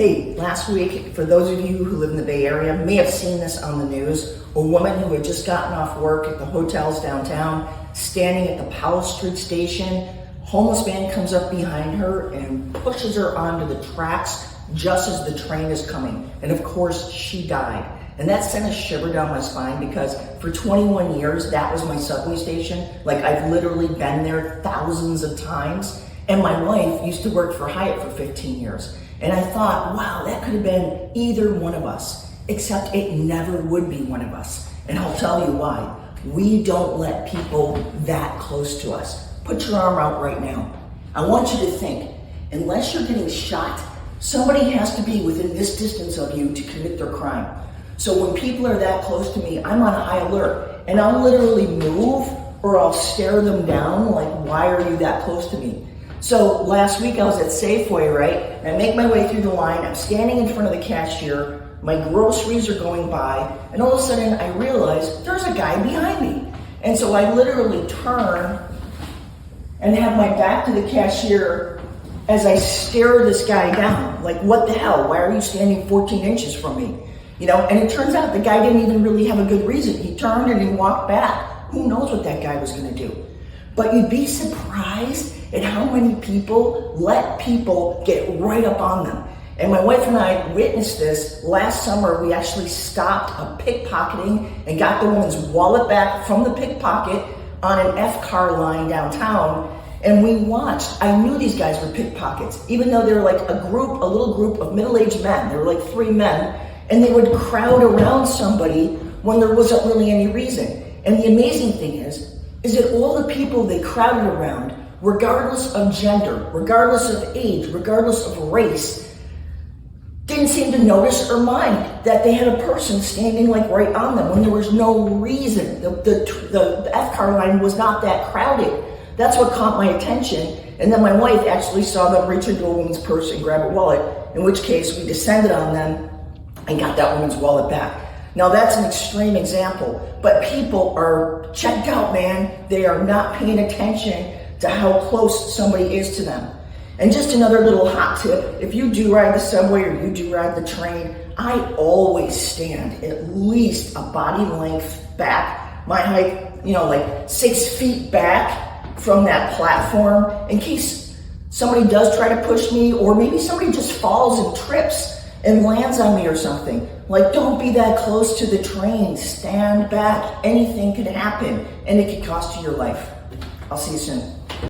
Hey, last week, for those of you who live in the Bay Area, may have seen this on the news. A woman who had just gotten off work at the hotels downtown, standing at the Powell Street station, homeless man comes up behind her and pushes her onto the tracks just as the train is coming. And of course, she died. And that sent a shiver down my spine because for 21 years, that was my subway station. Like, I've literally been there thousands of times. And my wife used to work for Hyatt for 15 years. And I thought, wow, that could have been either one of us, except it never would be one of us. And I'll tell you why. We don't let people that close to us. Put your arm out right now. I want you to think, unless you're getting shot, somebody has to be within this distance of you to commit their crime. So when people are that close to me, I'm on high alert. And I'll literally move or I'll stare them down like, why are you that close to me? So last week I was at Safeway, right? And I make my way through the line. I'm standing in front of the cashier. My groceries are going by. And all of a sudden I realize there's a guy behind me. And so I literally turn and have my back to the cashier as I stare this guy down. Like, what the hell? Why are you standing 14 inches from me? You know, and it turns out the guy didn't even really have a good reason. He turned and he walked back. Who knows what that guy was gonna do? But you'd be surprised at how many people let people get right up on them. And my wife and I witnessed this last summer. We actually stopped a pickpocketing and got the woman's wallet back from the pickpocket on an F-car line downtown. And we watched. I knew these guys were pickpockets, even though they were like a little group of middle-aged men. They were like 3 men, and they would crowd around somebody when there wasn't really any reason. And the amazing thing is that all the people they crowded around, regardless of gender, regardless of age, regardless of race, didn't seem to notice or mind that they had a person standing like right on them when there was no reason. The F-car line was not that crowded. That's what caught my attention. And then my wife actually saw them reach into a woman's purse and grab a wallet, in which case we descended on them and got that woman's wallet back. Now that's an extreme example, but people are checked out, man. They are not paying attention to how close somebody is to them. And just another little hot tip, if you do ride the subway or you do ride the train, I always stand at least a body length back, my height, like 6 feet back from that platform in case somebody does try to push me, or maybe somebody just falls and trips and lands on me or something. Like, don't be that close to the train. Stand back. Anything could happen, and it could cost you your life. I'll see you soon.